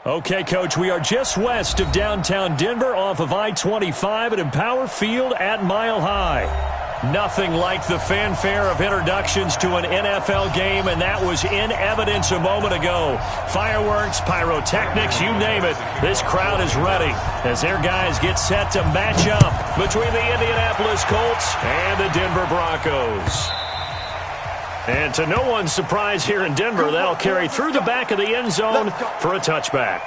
Okay, Coach, we are just west of downtown Denver off of I-25 at Empower Field at Mile High. Nothing like the fanfare of introductions to an NFL game, and that was in evidence a moment ago. Fireworks, pyrotechnics, you name it. This crowd is ready as their guys get set to match up between the Indianapolis Colts and the Denver Broncos. And to no one's surprise here in Denver, that'll carry through the back of the end zone for a touchback.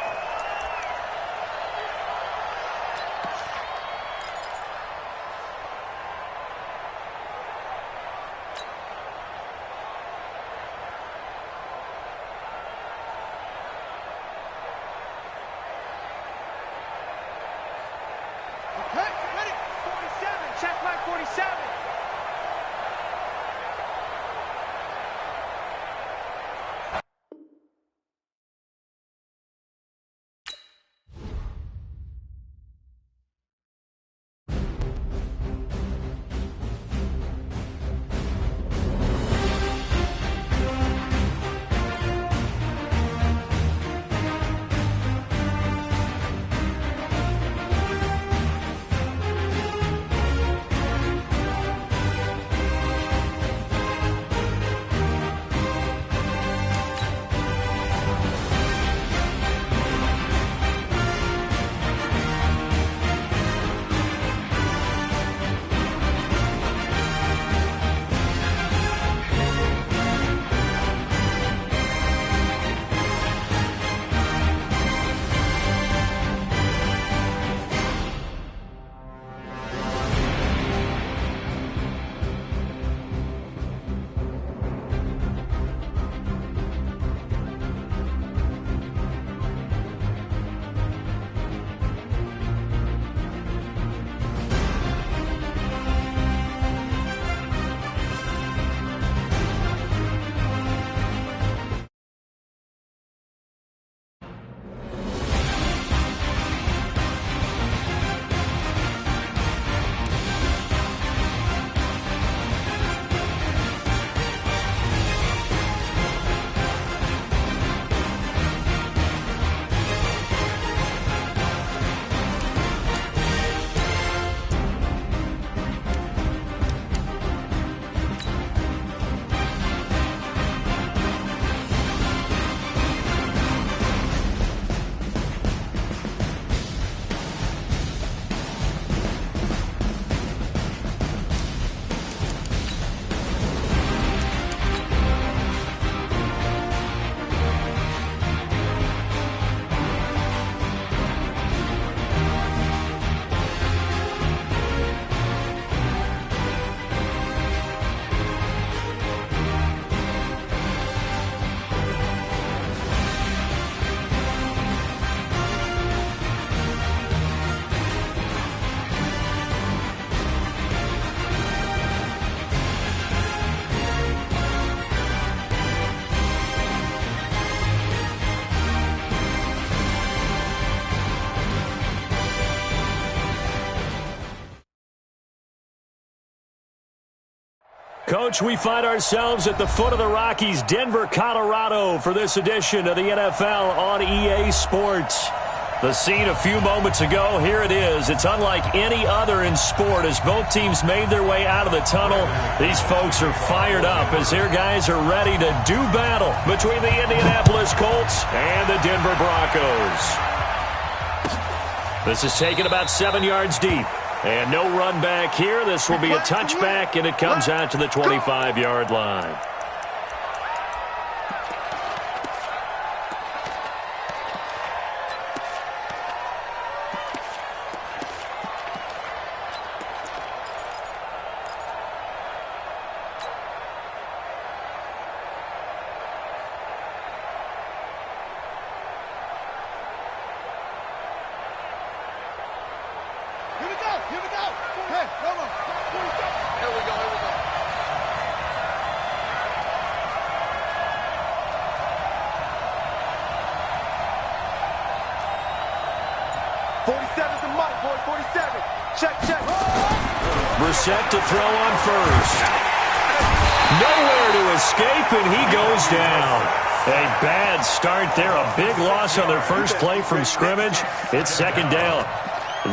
Coach, we find ourselves at the foot of the Rockies, Denver, Colorado, for this edition of the NFL on EA Sports. The scene a few moments ago, here it is. It's unlike any other in sport as both teams made their way out of the tunnel. These folks are fired up as their guys are ready to do battle between the Indianapolis Colts and the Denver Broncos. This is taken about 7 yards deep. And no run back here. This will be a touchback, and it comes out to the 25-yard line. Set to throw on first. Nowhere to escape, and he goes down. A bad start there. A big loss on their first play from scrimmage. It's second down.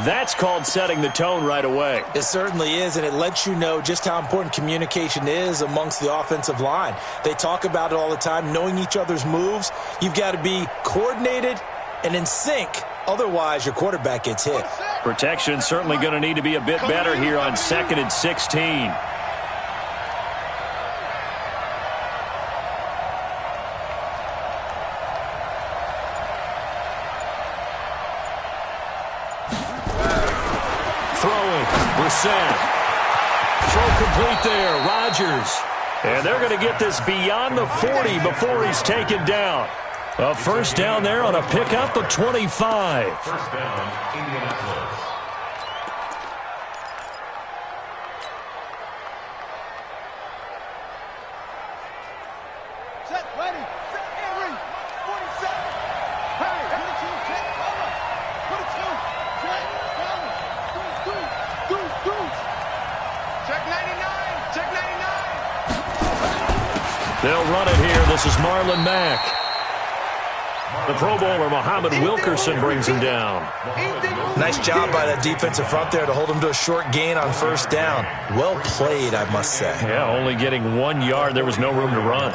That's called setting the tone right away. It certainly is, and it lets you know just how important communication is amongst the offensive line. They talk about it all the time, knowing each other's moves. You've got to be coordinated and in sync. Otherwise, your quarterback gets hit. Protection certainly going to need to be a bit better here on 2nd and 16. Throw complete there. Rodgers. And they're going to get this beyond the 40 before he's taken down. A first down there on a pickup of 25. First down, Indianapolis. Set, ready, set, Henry, 47. Hey, 22, check, cover. 22, check, cover. Check 99, check 99. They'll run it here. This is Marlon Mack. The Pro Bowler, Muhammad Wilkerson, brings him down. Nice job by that defensive front there to hold him to a short gain on first down. Well played, I must say. Yeah, only getting 1 yard. There was no room to run.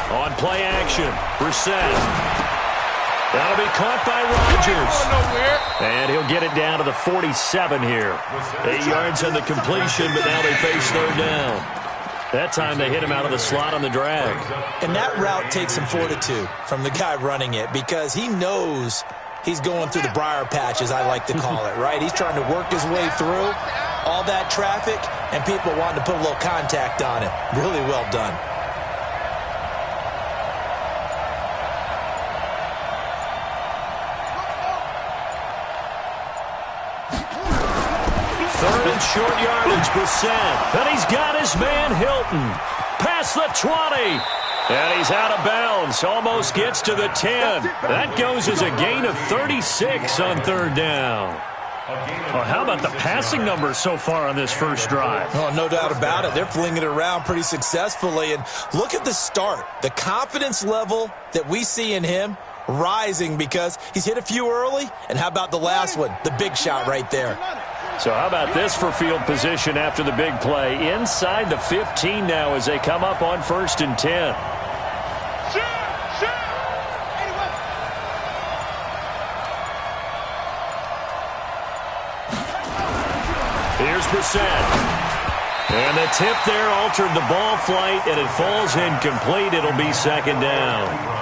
On play action, Brissett. That'll be caught by Rodgers. And he'll get it down to the 47 here. 8 yards on the completion, but now they face third down. That time they hit him out of the slot on the drag. And that route takes some fortitude from the guy running it because he knows he's going through the briar patch, as I like to call it, right? He's trying to work his way through all that traffic and people wanting to put a little contact on him. Really well done. Third and short yardage, Brissett. And he's got his man, Hilton. Past the 20. And he's out of bounds. Almost gets to the 10. That goes as a gain of 36 on third down. Well, how about the passing numbers so far on this first drive? Oh, no doubt about it. They're flinging it around pretty successfully. And look at the start. The confidence level that we see in him rising because he's hit a few early. And how about the last one? The big shot right there. So how about this for field position after the big play? Inside the 15 now as they come up on 1st and 10. Here's Brissett. And the tip there altered the ball flight, and it falls incomplete. It'll be second down.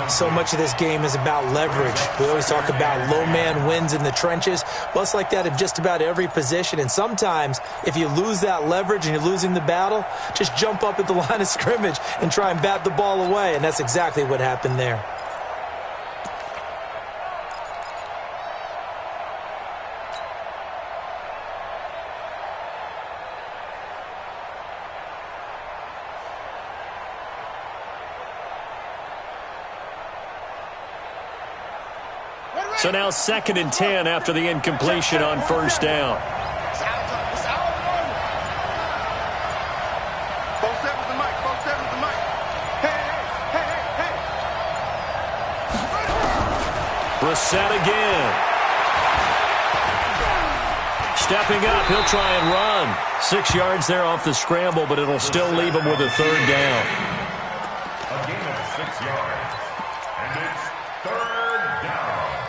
So much of this game is about leverage. We always talk about low man wins in the trenches. Well, it's like that in just about every position. And sometimes, if you lose that leverage and you're losing the battle, just jump up at the line of scrimmage and try and bat the ball away. And that's exactly what happened there. So now 2nd and 10 after the incompletion on first down. Brissett again. Stepping up, he'll try and run. 6 yards there off the scramble, but it'll still leave him with a third down. A gain of 6 yards. And it's third down.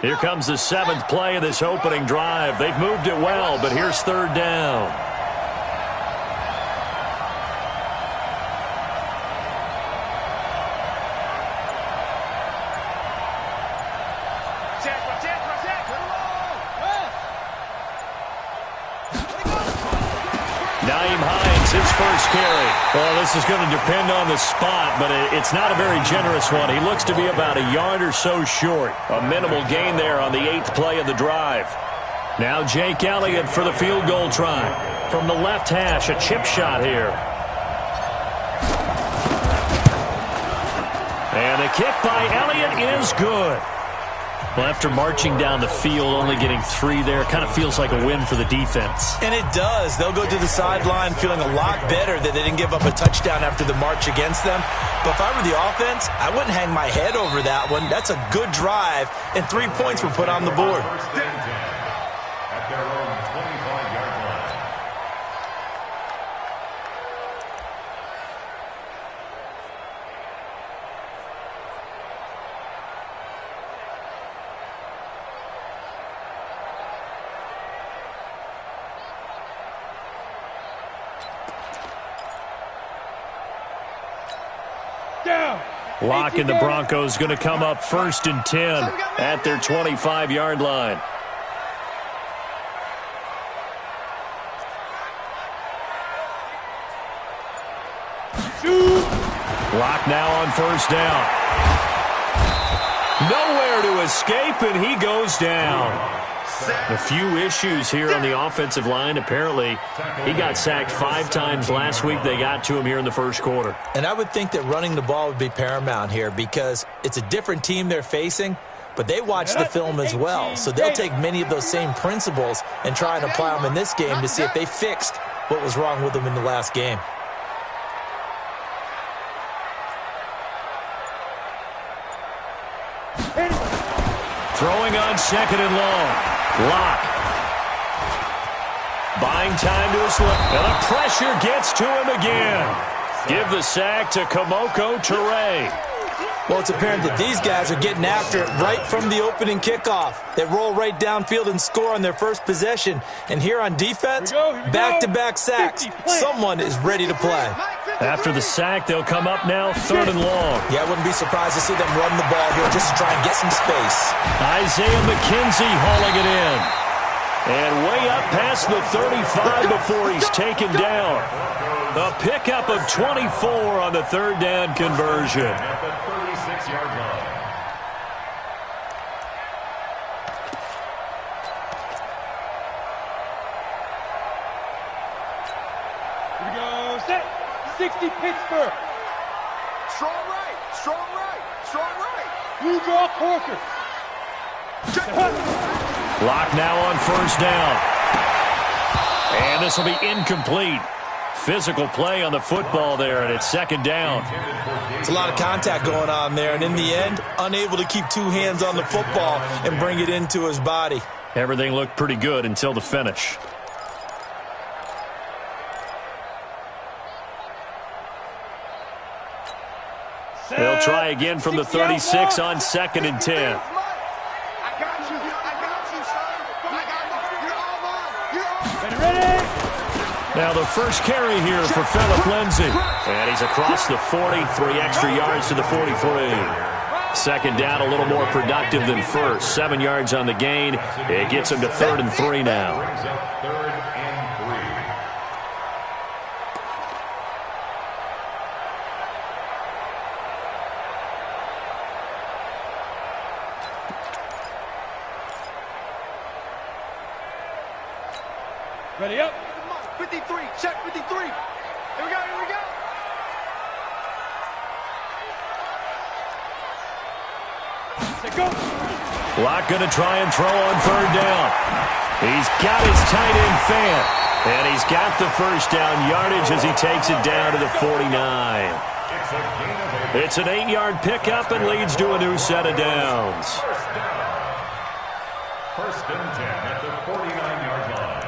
Here comes the 7th play of this opening drive. They've moved it well, but here's third down. his first carry. Well, this is going to depend on the spot, but it's not a very generous one. He looks to be about a yard or so short. A minimal gain there on the 8th play of the drive. Now Jake Elliott for the field goal try. From the left hash, a chip shot here. And the kick by Elliott is good. Well, after marching down the field, only getting 3 there, kind of feels like a win for the defense. And it does. They'll go to the sideline feeling a lot better that they didn't give up a touchdown after the march against them. But if I were the offense, I wouldn't hang my head over that one. That's a good drive, and 3 points were put on the board. At their own 25-yard line. Locke and the Broncos going to come up 1st and 10 at their 25-yard line. Locke now on 1st down. Nowhere to escape, and he goes down. A few issues here on the offensive line. Apparently, he got sacked 5 times last week. They got to him here in the first quarter. And I would think that running the ball would be paramount here because it's a different team they're facing, but they watch the film as well. So they'll take many of those same principles and try and apply them in this game to see if they fixed what was wrong with them in the last game. Throwing on 2nd and long. Locke. Buying time to his left. And the pressure gets to him again. Give the sack to Kamoko Toure. Well, it's apparent that these guys are getting after it right from the opening kickoff. They roll right downfield and score on their first possession. And here on defense, back-to-back sacks. Someone is ready to play. After the sack, they'll come up now 3rd and long. Yeah, I wouldn't be surprised to see them run the ball here just to try and get some space. Isaiah McKenzie hauling it in. And way up past the 35 before he's taken down. A pickup of 24 on the 3rd down conversion. At the 36-yard line. Here we go. Set. 60 Pittsburgh. Strong right. Strong right. Strong right. You draw Corker. Locke now on 1st down. And this will be incomplete. Physical play on the football there, and it's 2nd down. It's a lot of contact going on there, and in the end, unable to keep 2 hands on the football and bring it into his body. Everything looked pretty good until the finish. They'll try again from the 36 on 2nd and 10. I got you. I got you, son. I got you. You're all mine. Ready? Now the first carry here for Phillip Lindsay. And he's across the 40, 3 extra yards to the 43. 2nd down, a little more productive than first. 7 yards on the gain. It gets him to 3rd and 3 now. Brings up 3rd and 3. Ready up. 53. Check 53. Here we go. Here we go. Set go. Locke going to try and throw on 3rd down. He's got his tight end fan. And he's got the first down yardage as he takes it down to the 49. It's an 8-yard pickup and leads to a new set of downs. First and 10 at the 49-yard line.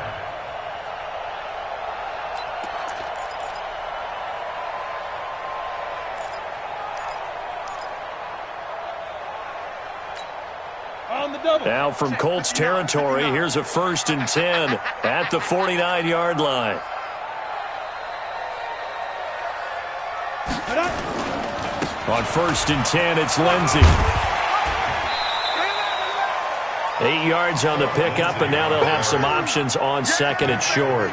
On the double. Now from Colts territory, here's a 1st and 10 at the 49-yard line. On 1st and 10, it's Lindsay. 8 yards on the pickup, and now they'll have some options on 2nd and short.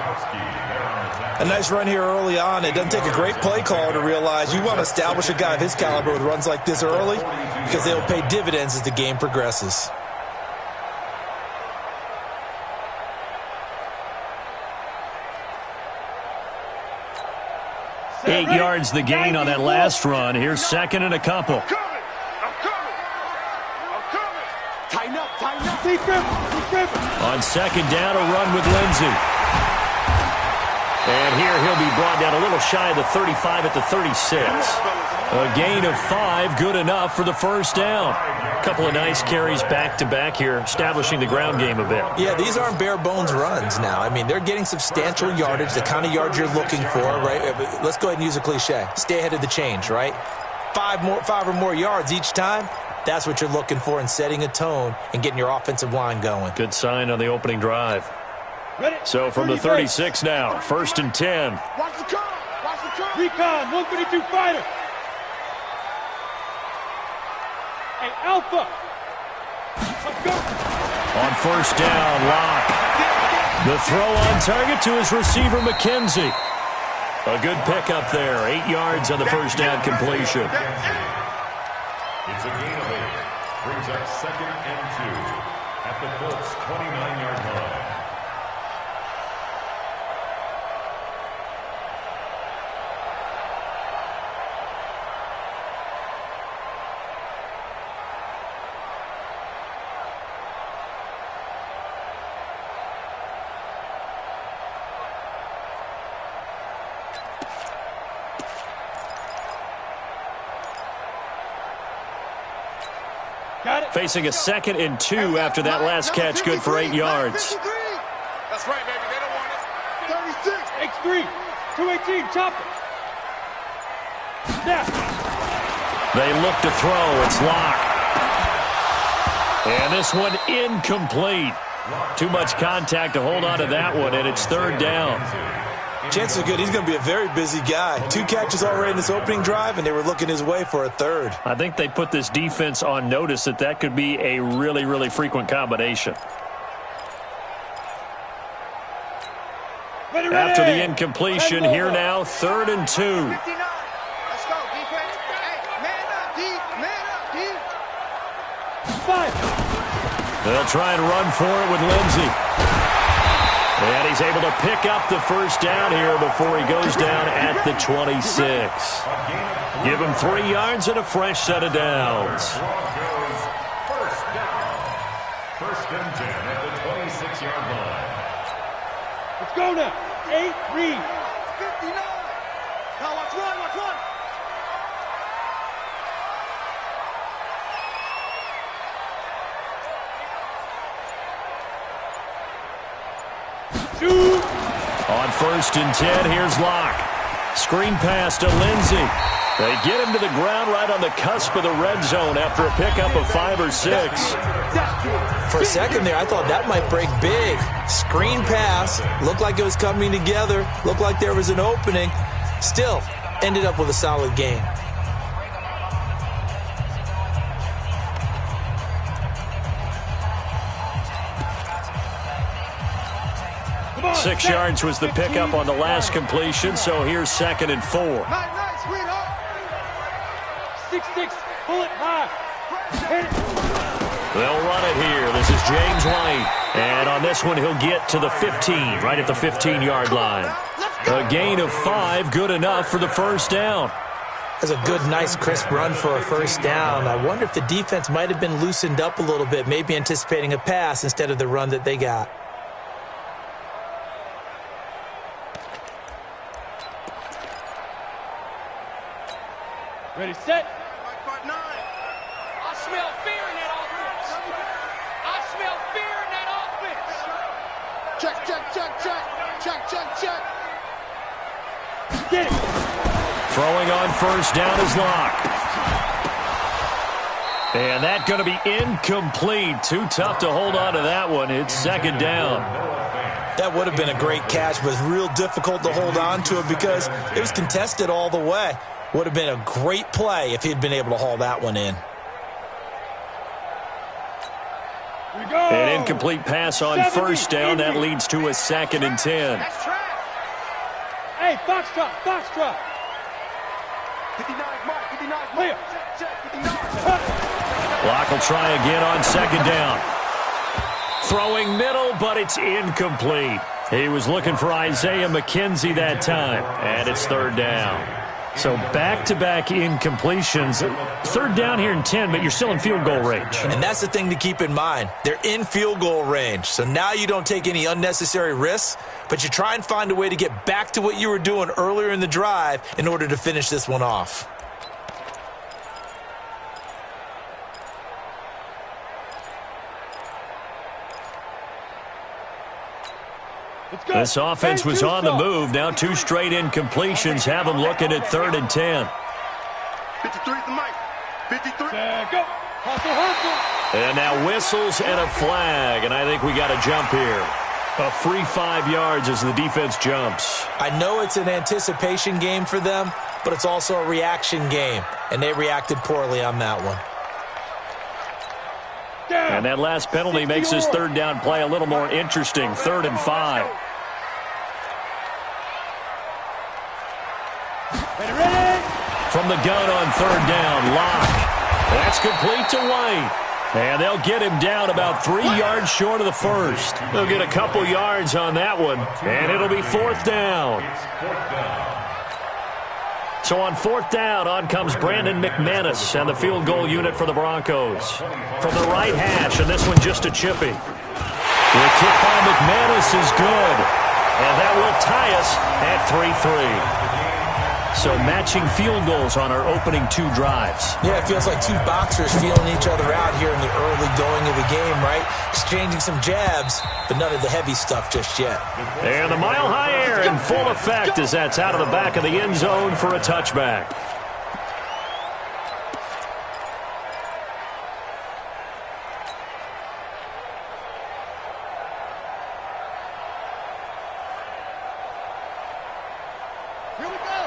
A nice run here early on. It doesn't take a great play caller to realize you want to establish a guy of his caliber with runs like this early because they'll pay dividends as the game progresses. Eight yards the gain on that last run. Here's second and a couple. I'm coming. Tighten up. Keep gripping. On second down, a run with Lindsey. And here he'll be brought down a little shy of the 35 at the 36. A gain of 5, good enough for the first down. A couple of nice carries back-to-back here, establishing the ground game a bit. Yeah, these aren't bare-bones runs now. I mean, they're getting substantial yardage, the kind of yards you're looking for, right? Let's go ahead and use a cliche. Stay ahead of the change, right? 5 or more yards each time. That's what you're looking for in setting a tone and getting your offensive line going. Good sign on the opening drive. Ready? So from the 36 now, first and 10. Watch the curve. Recon, 132 fighter. Hey, Alpha. Let's go. On first down, Locke. The throw on target to his receiver, McKenzie. A good pickup there. 8 yards on the first down completion. It's a gain of 8. Brings up second and 2 at the Colts' 29-yard line. Facing a second and 2 after that last catch, good for 8 yards. That's right, baby. They don't want it. 36. X3. 218. Chop it. Snap. They look to throw. It's Locke. And this one incomplete. Too much contact to hold on to that one, and it's third down. Chances are good he's going to be a very busy guy. 2 catches already in this opening drive, and they were looking his way for a third. I think they put this defense on notice that could be a really, really frequent combination. Ready. After the incompletion, here now, third and 2. 59. Let's go, defense. Hey, man up, D. Man up, D. 5. They'll try and run for it with Lindsey. And he's able to pick up the first down here before he goes down at the 26. Give him 3 yards and a fresh set of downs. Broncos first down. First and 10 at the 26-yard line. Let's go now. 8, read. 59. Now watch one. 2. On first and 10, here's Locke. Screen pass to Lindsey. They get him to the ground right on the cusp of the red zone after a pickup of 5 or 6. For a second there, I thought that might break big. Screen pass. Looked like it was coming together. Looked like there was an opening. Still, ended up with a solid game. On, 6 yards was the pickup on the last completion, so here's second and 4. Nice, sweetheart. 6-6, pull it high. Hit it. They'll run it here. This is James White. And on this one, he'll get to the 15, right at the 15-yard line. A gain of 5, good enough for the first down. That's a good, nice, crisp run for a first down. I wonder if the defense might have been loosened up a little bit, maybe anticipating a pass instead of the run that they got. Ready, set. Part 9. I smell fear in that offense. I smell fear in that offense. Check. Get it. Throwing on first down is Locke. And that's going to be incomplete. Too tough to hold on to that one. It's second down. That would have been a great catch, but it's real difficult to hold on to it because it was contested all the way. Would have been a great play if he'd been able to haul that one in. Here we go. An incomplete pass on first down. That leads to a second and 10. That's trash. Hey, box drop, box drop. 59 mark, 59 mark. Clear. Check, 59. Clock will try again on second down. Throwing middle, but it's incomplete. He was looking for Isaiah McKenzie that time, and it's third down. So back-to-back incompletions. Third down here in 10, but you're still in field goal range. And that's the thing to keep in mind. They're in field goal range. So now you don't take any unnecessary risks, but you try and find a way to get back to what you were doing earlier in the drive in order to finish this one off. This offense was on the move. Now 2 straight incompletions have them looking at 3rd and 10. 53 the mic. 53. Go. Hustle, hustle. And now whistles and a flag, and I think we got a jump here. A free 5 yards as the defense jumps. I know it's an anticipation game for them, but it's also a reaction game, and they reacted poorly on that one. And that last penalty makes his third down play a little more interesting. 3rd and 5. From the gun on 3rd down, Locke. That's complete to White. And they'll get him down about 3 yards short of the first. They'll get a couple yards on that one, and it'll be 4th down. So on 4th down, on comes Brandon McManus and the field goal unit for the Broncos. From the right hash, and this one just a chippy. The kick by McManus is good. And that will tie us at 3-3. So matching field goals on our opening 2 drives. Yeah, it feels like 2 boxers feeling each other out here in the early going of the game, right? Exchanging some jabs, but none of the heavy stuff just yet. And the mile-high air in full effect as that's out of the back of the end zone for a touchback.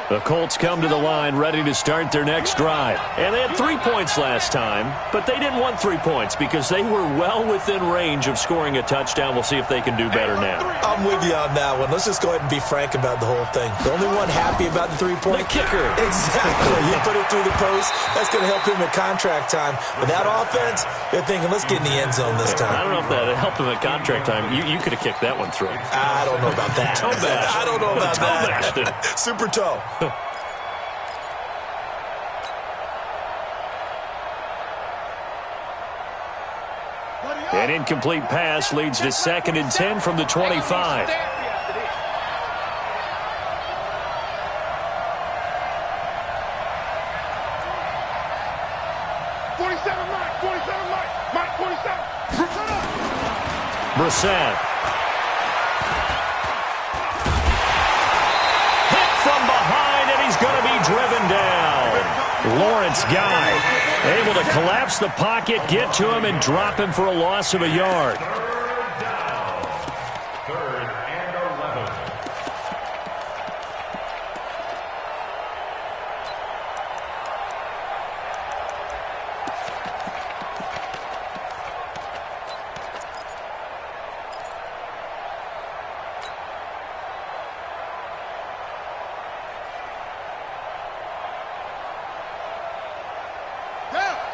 The Colts come to the line ready to start their next drive. And they had 3 points last time, but they didn't want 3 points because they were well within range of scoring a touchdown. We'll see if they can do better now. I'm with you on that one. Let's just go ahead and be frank about the whole thing. The only one happy about the 3-point? The kicker. Exactly. You put it through the post. That's going to help him at contract time. But that offense, they're thinking, let's get in the end zone this time. I don't know if that helped him at contract time. You could have kicked that one through. I don't know about that. Toe bash. I don't know about toe that. Bashed Super toe. An incomplete pass leads to 2nd and 10 from the 25. Brissett. Hit from behind, and he's going to be driven down. Lawrence Guy able to collapse the pocket, get to him, and drop him for a loss of a yard.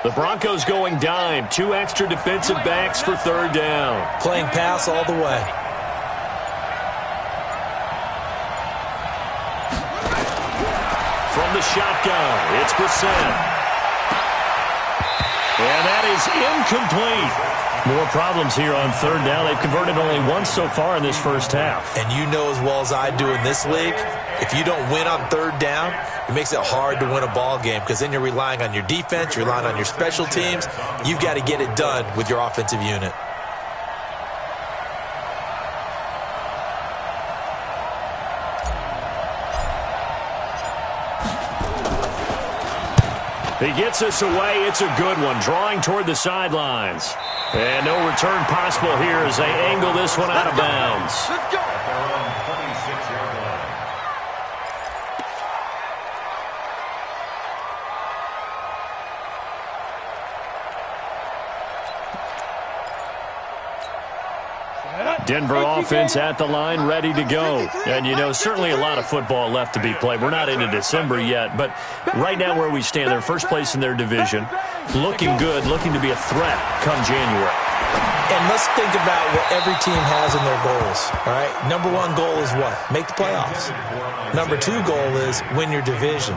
The Broncos going dime. 2 extra defensive backs for 3rd down. Playing pass all the way. From the shotgun, it's Brissett. And that is incomplete. More problems here on 3rd down. They've converted only once so far in this first half. And you know as well as I do in this league, if you don't win on 3rd down, it makes it hard to win a ball game because then you're relying on your defense, you're relying on your special teams. You've got to get it done with your offensive unit. He gets us away. It's a good one. Drawing toward the sidelines. And no return possible here as they angle this one out of bounds. Let's go. Denver offense at the line, ready to go. And, you know, certainly a lot of football left to be played. We're not into December yet, but right now where we stand, they're first place in their division, looking good, looking to be a threat come January. And let's think about what every team has in their goals, all right? Number one goal is what? Make the playoffs. Number two goal is win your division.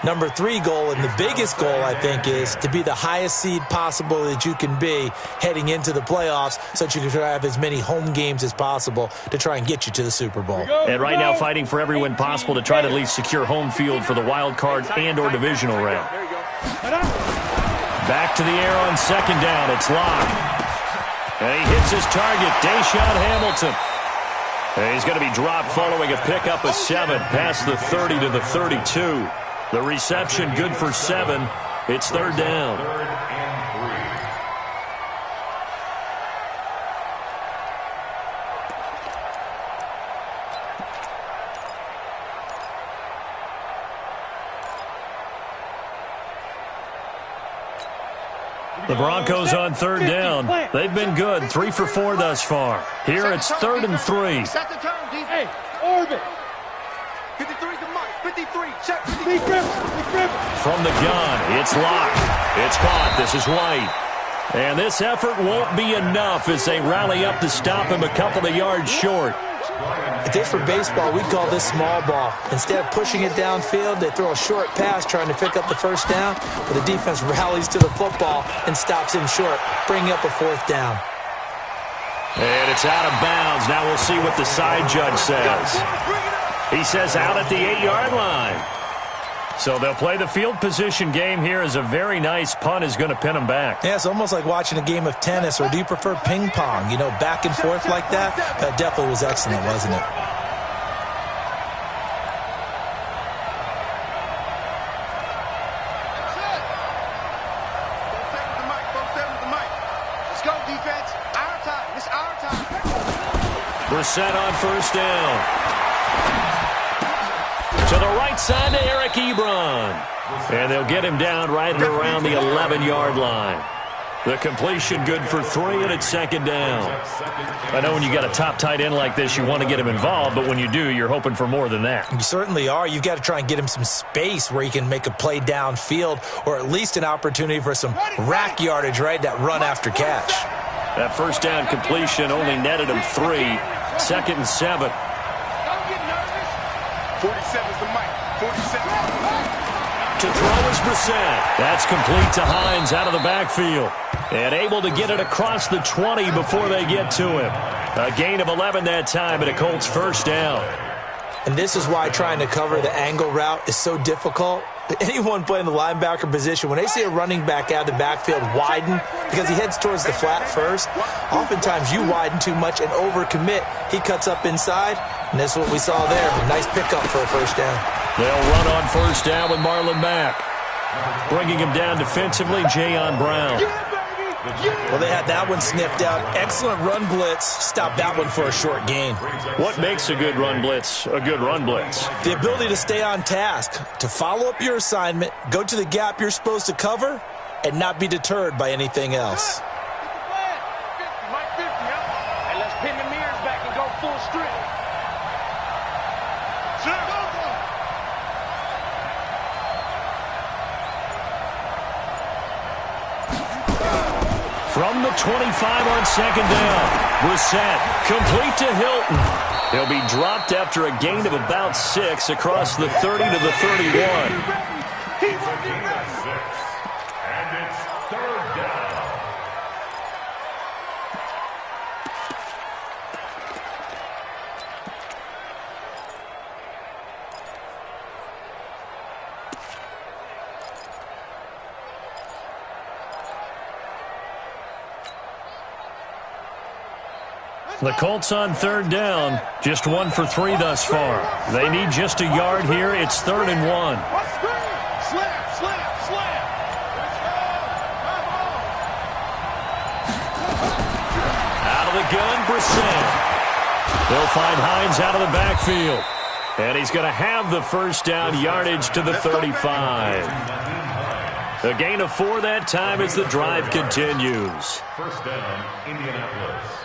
Number three goal, and the biggest goal, I think, is to be the highest seed possible that you can be heading into the playoffs so that you can try to have as many home games as possible to try and get you to the Super Bowl. And right now fighting for every win possible to try to at least secure home field for the wild card and or divisional round. Back to the air on second down. It's Locke. And he hits his target, Deshaun Hamilton. And he's going to be dropped following a pickup of 7 past the 30 to the 32. The reception good for 7. It's third down. Third and 3. The Broncos on third down. They've been good, 3 for 4 thus far. Here it's third and 3. Set the turn, defense. Hey, orbit. 53 to Mike. 53. Check. Big rip. From the gun, it's Locke. It's caught. This is White. And this effort won't be enough as they rally up to stop him a couple of yards short. If this were baseball, we'd call this small ball. Instead of pushing it downfield, they throw a short pass trying to pick up the first down, but the defense rallies to the football and stops him short, bringing up a fourth down. And it's out of bounds. Now we'll see what the side judge says. He says out at the 8-yard line. So they'll play the field position game here as a very nice punt is going to pin them back. Yeah, it's almost like watching a game of tennis, or do you prefer ping pong? You know, back and forth like that? That definitely was excellent, wasn't it? Let's go, defense. Our time. It's our time. We're set on first down. To the right side to Eric Ebron. And they'll get him down right around the 11-yard line. The completion good for 3, and it's second down. I know when you got a top tight end like this, you want to get him involved, but when you do, you're hoping for more than that. You certainly are. You've got to try and get him some space where he can make a play downfield, or at least an opportunity for some rack yardage, right? That run after catch. That first down completion only netted him 3. Second and 7. 47's the mic. 47. To throw is Brissett. That's complete to Hines out of the backfield. And able to get it across the 20 before they get to him. A gain of 11 that time, and a Colts first down. And this is why trying to cover the angle route is so difficult. Anyone playing the linebacker position, when they see a running back out of the backfield widen, because he heads towards the flat first, oftentimes you widen too much and overcommit. He cuts up inside, and that's what we saw there. A nice pickup for a first down. They'll run on first down with Marlon Mack. Bringing him down defensively, Jayon Brown. Well, they had that one sniffed out. Excellent run blitz. Stopped that one for a short gain. What makes a good run blitz a good run blitz? The ability to stay on task, to follow up your assignment, go to the gap you're supposed to cover, and not be deterred by anything else. Mike 50, huh? And let's pin the mirrors back and go full strip. From the 25 on second down. Brissett complete to Hilton. He'll be dropped after a gain of about 6 across the 30 to the 31.3. And it's third down. The Colts on third down, just 1 for 3 thus far. They need just a yard here. It's 3rd and 1. Out of the gun, Brissett. They'll find Hines out of the backfield. And he's going to have the first down yardage to the 35. A gain of 4 that time as the drive continues. First down, Indianapolis.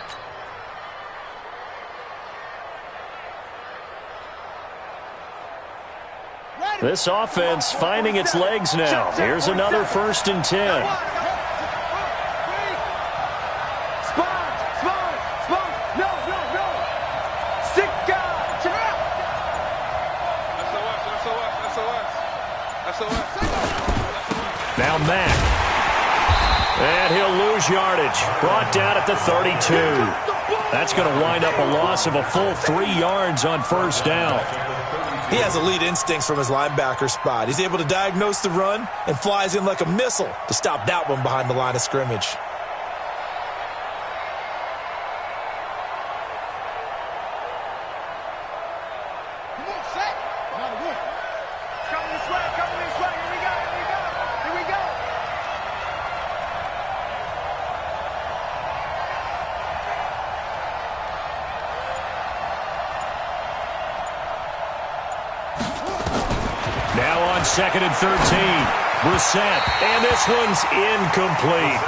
This offense finding its legs now. Here's another 1st and 10. Now Mack. And he'll lose yardage. Brought down at the 32. That's going to wind up a loss of a full 3 yards on 1st down. He has elite instincts from his linebacker spot. He's able to diagnose the run and flies in like a missile to stop that one behind the line of scrimmage. Now on 2nd and 13. Brissett. And this one's incomplete.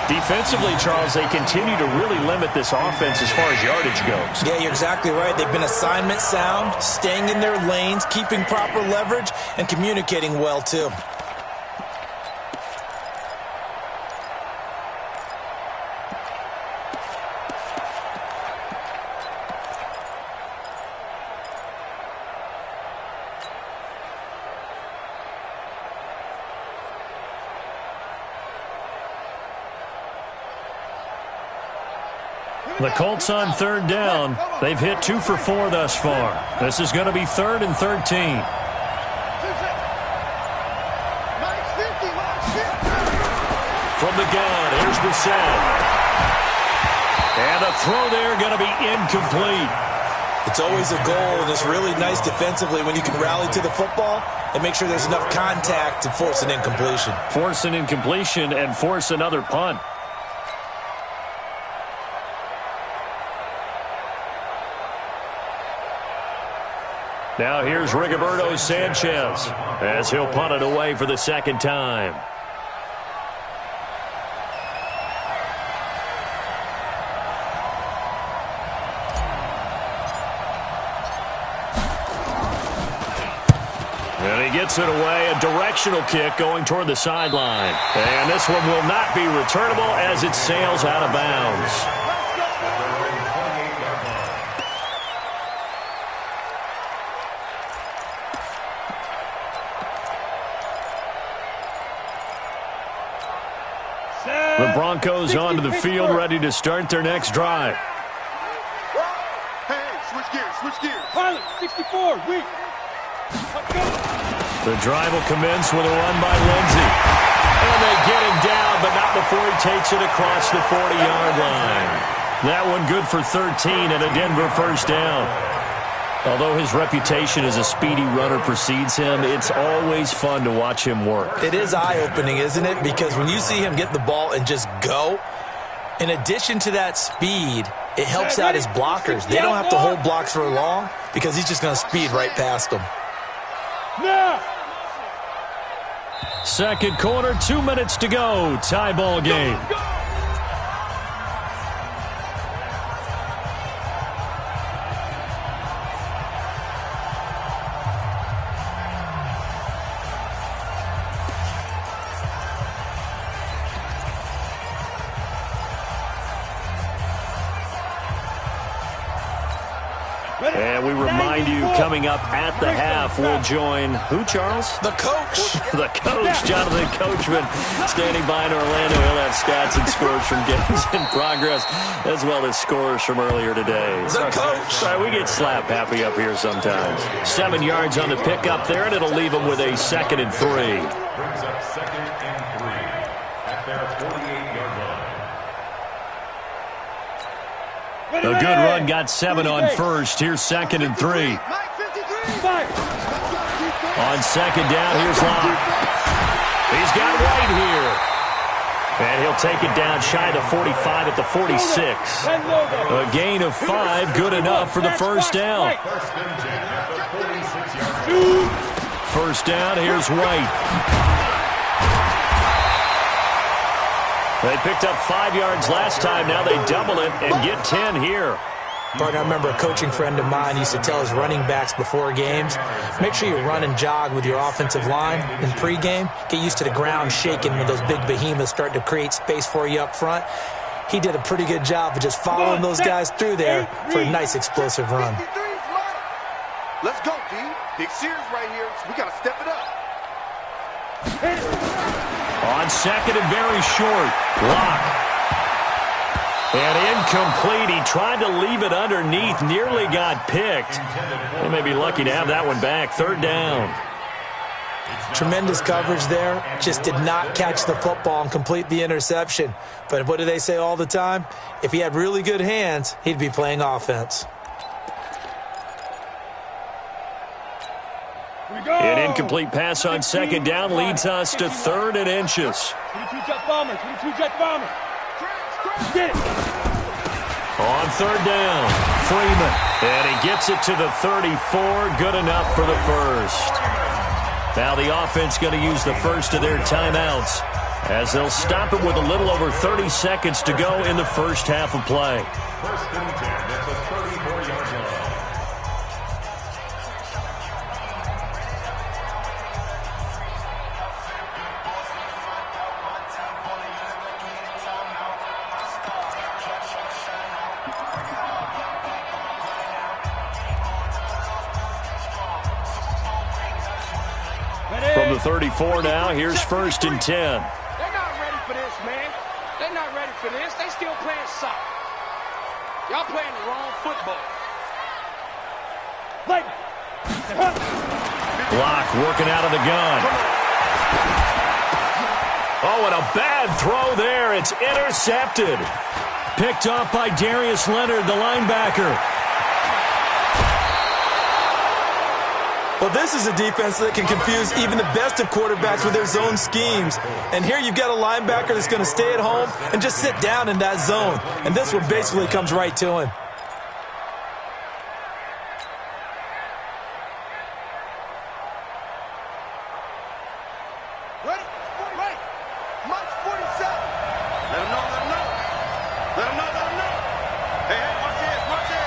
Defensively, Charles, they continue to really limit this offense as far as yardage goes. Yeah, you're exactly right. They've been assignment sound, staying in their lanes, keeping proper leverage, and communicating well, too. The Colts on 3rd down. They've hit 2 for 4 thus far. This is going to be 3rd and 13. From the gun, here's Brissett. And the throw there going to be incomplete. It's always a goal, and it's really nice defensively when you can rally to the football and make sure there's enough contact to force an incompletion. Force an incompletion and force another punt. Now here's Rigoberto Sanchez as he'll punt it away for the 2nd time. And he gets it away, a directional kick going toward the sideline. And this one will not be returnable as it sails out of bounds. The Broncos onto the field, ready to start their next drive. Hey, switch gears, switch gears. Pilot, 64, weak. The drive will commence with a run by Lindsey. And they get him down, but not before he takes it across the 40-yard line. That one good for 13 and a Denver 1st down. Although his reputation as a speedy runner precedes him, it's always fun to watch him work. It is eye-opening, isn't it? Because when you see him get the ball and just go, in addition to that speed, it helps out his blockers. They don't have to hold blocks for long because he's just going to speed right past them. Now. 2nd quarter, 2 minutes to go. Tie ball game. And we remind you, coming up at the half, we'll join who, Charles? The coach. The coach, Jonathan Coachman, standing by in Orlando. He'll have stats and scores from games in progress, as well as scores from earlier today. The coach. Sorry, we get slap happy up here sometimes. 7 yards on the pickup there, and it'll leave them with a 2nd and 3. Brings up 2nd and 3 at their 48-yard line. A good run got 7 on 1st. Here's 2nd and 3. On 2nd down, here's Locke. He's got White here. And he'll take it down shy of the 45 at the 46. A gain of 5, good enough for the 1st down. 1st down, here's White. They picked up 5 yards last time. Now they double it and get 10 here. Partner, I remember a coaching friend of mine used to tell his running backs before games, make sure you run and jog with your offensive line in pregame. Get used to the ground shaking when those big behemoths start to create space for you up front. He did a pretty good job of just following those guys through there for a nice explosive run. Let's go, D. Big series right here, so we got to step it up. On second and very short. Lock. And incomplete. He tried to leave it underneath. Nearly got picked. They may be lucky to have that one back. Third down. Tremendous coverage there. Just did not catch the football and complete the interception. But what do they say all the time? If he had really good hands, he'd be playing offense. An incomplete pass on second down leads us to third and inches. 22-jet bomber, 22-jet bomber. Get it. On third down, Freeman. And he gets it to the 34. Good enough for the first. Now the offense going to use the first of their timeouts as they'll stop it with a little over 30 seconds to go in the first half of play. First and 10 at the 34-yard line. From the 34 now, here's first and 10. They're not ready for this, man. They're not ready for this. They still playing soccer. Y'all playing the wrong football. Block working out of the gun. Oh, and a bad throw there. It's intercepted. Picked off by Darius Leonard, the linebacker. Well, this is a defense that can confuse even the best of quarterbacks with their zone schemes. And here you've got a linebacker that's going to stay at home and just sit down in that zone. And this one basically comes right to him. Ready? Right. March 47. Let him know, let him know. Let him know, let him know. Hey, hey, watch this, watch this.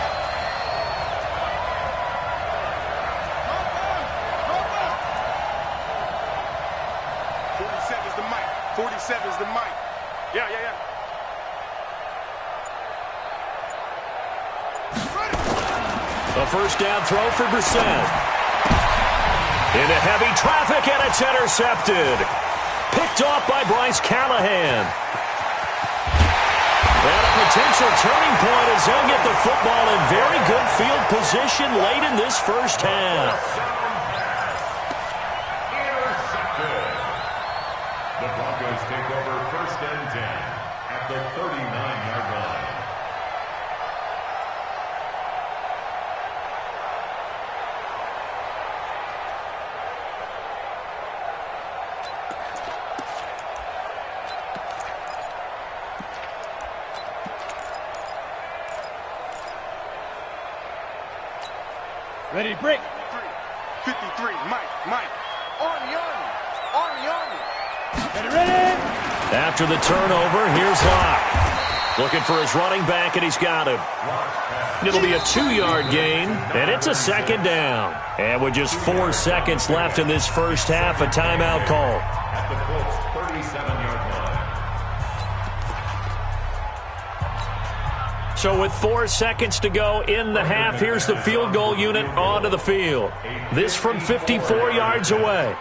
47's the mic. 47's the mic. Yeah. A first down throw for Brissett. Into heavy traffic, and it's intercepted. Picked off by Bryce Callahan. And a potential turning point as they'll get the football in very good field position late in this first half. Intercepted. The Broncos take over first and 10 at the 39-yard line. Ready, break. 53, Mike. Army. Ready. After the turnover, here's Locke. Looking for his running back, and he's got him. It'll be a 2-yard gain, and it's a second down. And with just 4 seconds left in this first half, a timeout call. At the Colts' 37-yard line. So with 4 seconds to go in the half, here's the field goal unit onto the field. This from 54 yards away.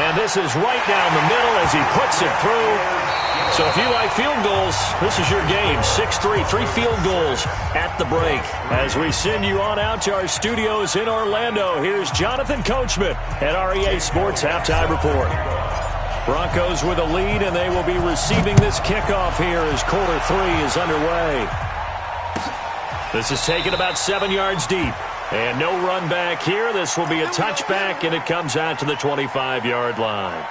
And this is right down the middle as he puts it through. So if you like field goals, this is your game. 6-3, 3 field goals at the break. As we send you on out to our studios in Orlando, here's Jonathan Coachman at REA Sports Halftime Report. Broncos with a lead, and they will be receiving this kickoff here as quarter 3 is underway. This is taken about 7 yards deep. And no run back here. This will be a touchback, and it comes out to the 25-yard line.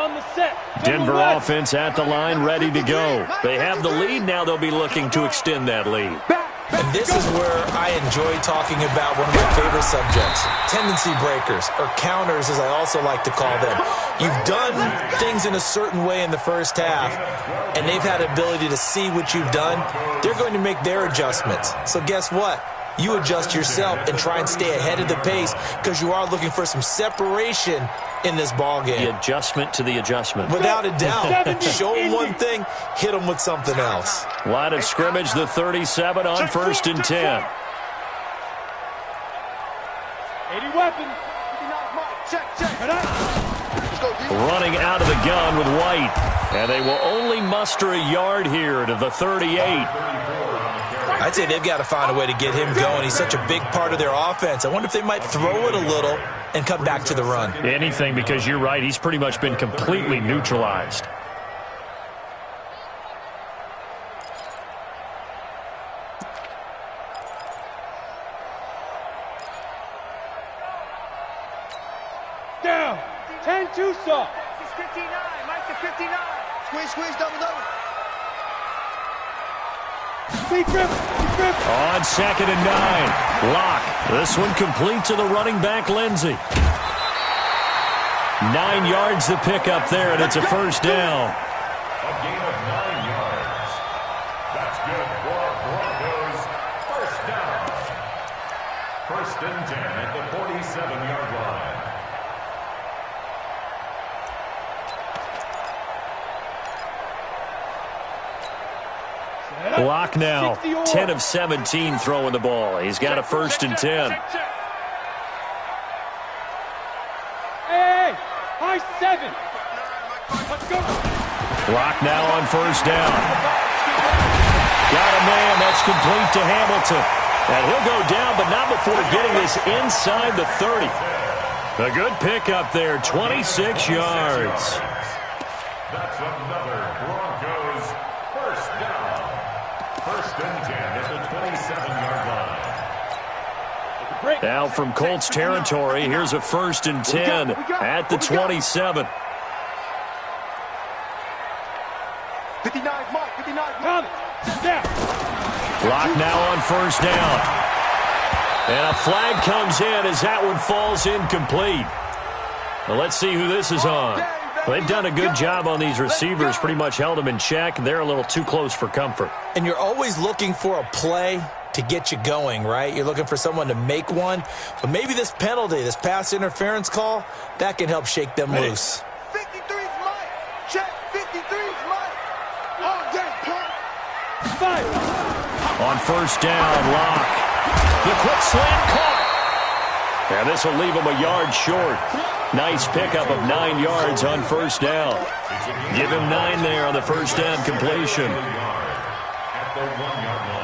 On the set. Denver offense at the line, ready to go. They have the lead. Now they'll be looking to extend that lead. And this is where I enjoy talking about one of my favorite subjects, tendency breakers, or counters as I also like to call them. You've done things in a certain way in the first half, and they've had the ability to see what you've done. They're going to make their adjustments. So guess what? You adjust yourself and try and stay ahead of the pace because you are looking for some separation in this ball game. The adjustment to the adjustment. Without a doubt. Show them one thing, hit them with something else. Line of scrimmage, the 37 on 1st and 10. 80 weapon. Check. Let's go, D. Running out of the gun with White. And they will only muster a yard here to the 38. I'd say they've got to find a way to get him going. He's such a big part of their offense. I wonder if they might throw it a little and come back to the run. Anything, because you're right. He's pretty much been completely neutralized. Down. 10-2 saw. 59, Mike to 59. Squeeze, double. Big grip. On 2nd and 9. Lock. This one complete to the running back, Lindsey. 9 yards to pick up there, and it's a first down. A gain of 9 yards. That's good for Broncos. First down. 1st and 10 at the 47-yard line. Lock now, 10 of 17 throwing the ball. He's got a 1st and 10. Hey, high 7. Let's go. Lock now on 1st down. Got a man. That's complete to Hamilton. And he'll go down, but not before getting this inside the 30. A good pickup there, 26 yards. That's another Broncos first down. 1st and 10 at the 27-yard line. Now from Colts territory, here's a 1st and 10 at the 27. 59, Mike. Lock now on 1st down. And a flag comes in as that one falls incomplete. Well, let's see who this is on. Well, they've done a good job on these receivers, pretty much held them in check. They're a little too close for comfort. And you're always looking for a play to get you going, right? You're looking for someone to make one. But maybe this penalty, this pass interference call, that can help shake them loose. 53's Mike. Check. 53's Mike. Oh, damn, pump. 5. On 1st down, Lock. The quick slant caught. And this will leave him a yard short. Nice pickup of 9 yards on 1st down. Give him 9 there on the 1st down completion. At the 1-yard line.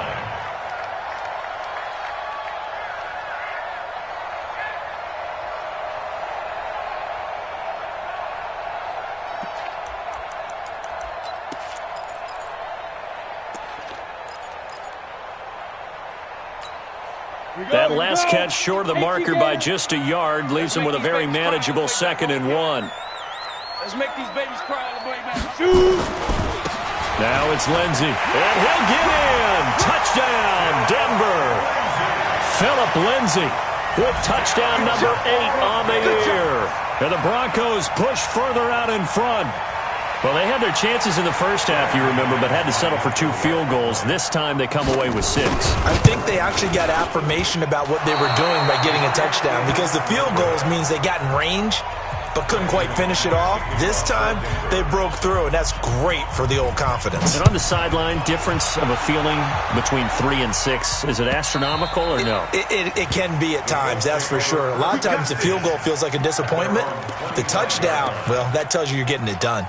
That last catch short of the marker by just a yard leaves him with a very manageable 2nd and 1. Let's make these babies cry all the way back. Now it's Lindsey, and he'll get in. Touchdown, Denver. Phillip Lindsey with touchdown number 8 on the year. And the Broncos push further out in front. Well, they had their chances in the first half, you remember, but had to settle for 2 field goals. This time they come away with 6. I think they actually got affirmation about what they were doing by getting a touchdown, because the field goals means they got in range but couldn't quite finish it off. This time they broke through, and that's great for the old confidence. And on the sideline, difference of a feeling between 3 and 6, is it astronomical or no? It can be at times, that's for sure. A lot of times the field goal feels like a disappointment. The touchdown, well, that tells you you're getting it done.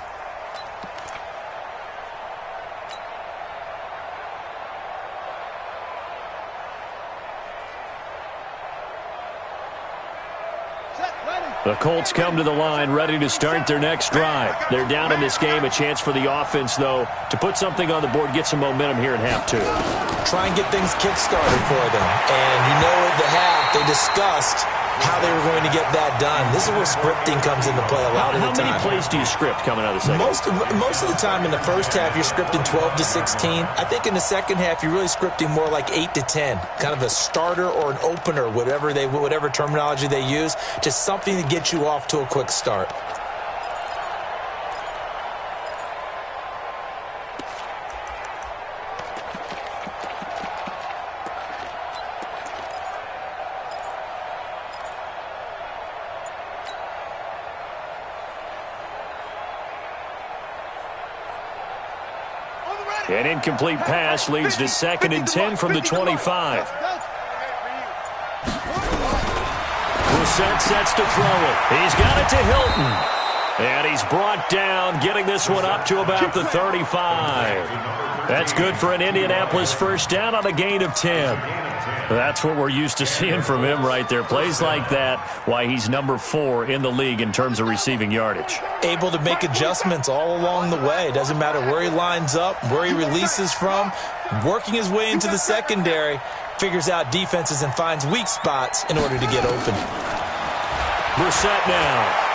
The Colts come to the line ready to start their next drive. They're down in this game. A chance for the offense, though, to put something on the board, get some momentum here in half 2. Try and get things kick-started for them. And you know at the half they discussed how they were going to get that done. This is where scripting comes into play a lot of the time. How many plays do you script coming out of the second? Most of the time in the first half, you're scripting 12 to 16. I think in the second half, you're really scripting more like 8 to 10, kind of a starter or an opener, whatever terminology they use, just something to get you off to a quick start. An incomplete pass leads to 2nd and 10 from the 25. Brissett sets to throw it. He's got it to Hilton. And he's brought down, getting this one up to about the 35. That's good for an Indianapolis first down on a gain of 10. That's what we're used to seeing from him right there. Plays like that, why he's number 4 in the league in terms of receiving yardage. Able to make adjustments all along the way. Doesn't matter where he lines up, where he releases from. Working his way into the secondary, figures out defenses and finds weak spots in order to get open. Brissett now.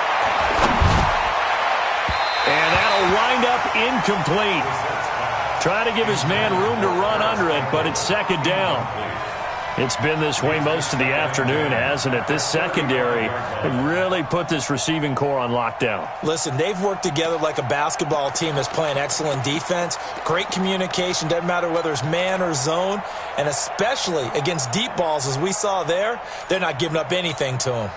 And that'll wind up incomplete. Trying to give his man room to run under it, but it's 2nd down. It's been this way most of the afternoon, hasn't it? This secondary really put this receiving core on lockdown. Listen, they've worked together like a basketball team that's playing excellent defense. Great communication, doesn't matter whether it's man or zone. And especially against deep balls, as we saw there, they're not giving up anything to them.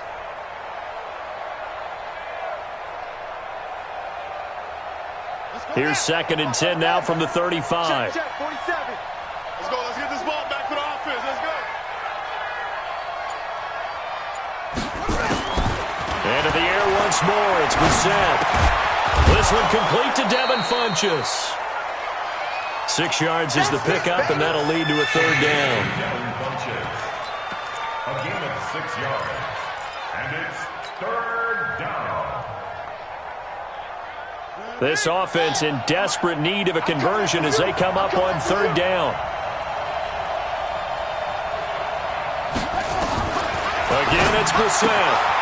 Here's 2nd and 10 now from the 35. Check, 47. Let's go. Let's get this ball back for the offense. Let's go. Into the air once more. It's Brissett. This one complete to Devin Funchess. 6 yards is the pickup, and that'll lead to a 3rd down. Devin Funchess. A gain of 6 yards. And it's 3rd down. This offense in desperate need of a conversion as they come up on 3rd down. Again, it's Brissett.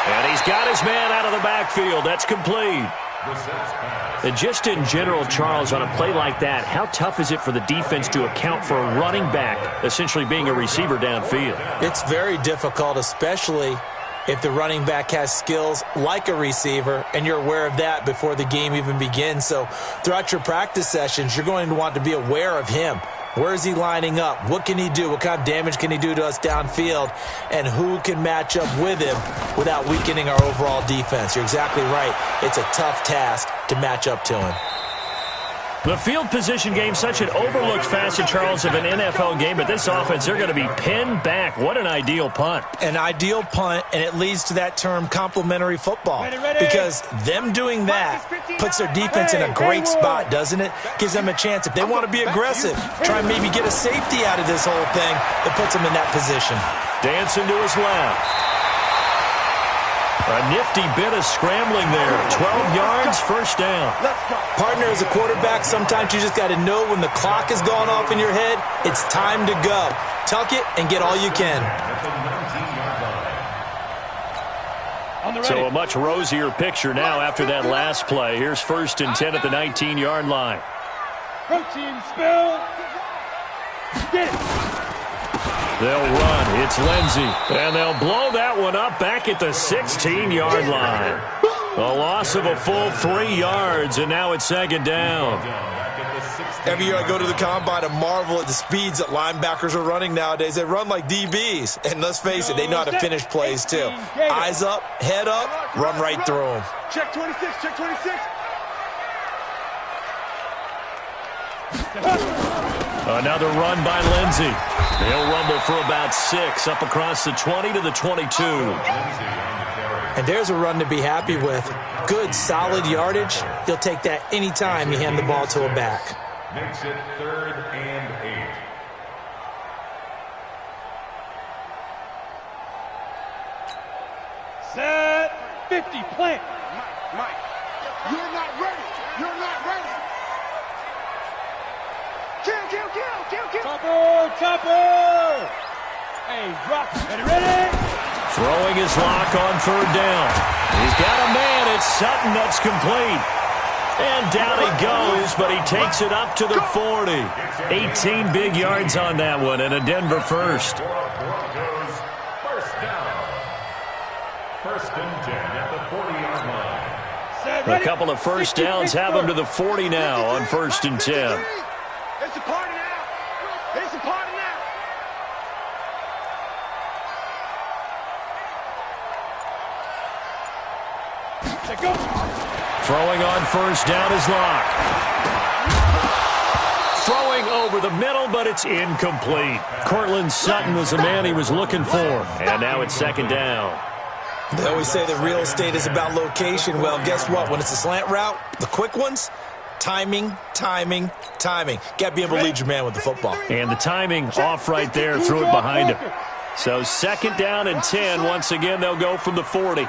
And he's got his man out of the backfield. That's complete. And just in general, Charles, on a play like that, how tough is it for the defense to account for a running back essentially being a receiver downfield? It's very difficult, especially if the running back has skills like a receiver, and you're aware of that before the game even begins. So throughout your practice sessions, you're going to want to be aware of him. Where is he lining up? What can he do? What kind of damage can he do to us downfield? And who can match up with him without weakening our overall defense? You're exactly right. It's a tough task to match up to him. The field position game, such an overlooked facet, Charles, of an NFL game, but this offense, they're going to be pinned back. What an ideal punt. An ideal punt, and it leads to that term complementary football. Because them doing that puts their defense in a great spot, doesn't it? Gives them a chance. If they want to be aggressive, try and maybe get a safety out of this whole thing, it puts them in that position. Dancing to his left. A nifty bit of scrambling there. 12 yards, first down. Partner, as a quarterback, sometimes you just got to know when the clock has gone off in your head, it's time to go. Tuck it and get all you can. So a much rosier picture now after that last play. Here's 1st and 10 at the 19-yard line. Protein spill. Get it. They'll run. It's Lindsey. And they'll blow that one up back at the 16-yard line. A loss of a full 3 yards, and now it's 2nd down. Every year I go to the combine and marvel at the speeds that linebackers are running nowadays. They run like DBs. And let's face it, they know how to finish plays too. Eyes up, head up, run right through them. Check 26. Check 26. Another run by Lindsey. He'll rumble for about 6 up across the 20 to the 22. And there's a run to be happy with. Good, solid yardage. You'll take that anytime you hand the ball to a back. Makes it 3rd and 8. Set. 50, plant. Mike, you're not ready. You're not ready. Kill. Chopper. Hey, drop. Ready. Throwing his lock on third down. He's got a man. It's Sutton that's complete. And down he goes, but he takes it up to the 40. 18 big yards on that one, and a Denver first. Broncos, first down. First and 10 at the 40-yard line. A couple of first downs have him to the 40 now on first and 10. It's a party now. It's a party now. Go. Throwing on first down is Locke. Throwing over the middle, but it's incomplete. Cortland Sutton was the man he was looking for. And now it's second down. They always say that real estate is about location. Well, guess what? When it's a slant route, the quick ones, timing, timing, timing. Got to be able to lead your man with the football. And the timing off right there, threw it behind him. So second down and 10. Once again, they'll go from the 40.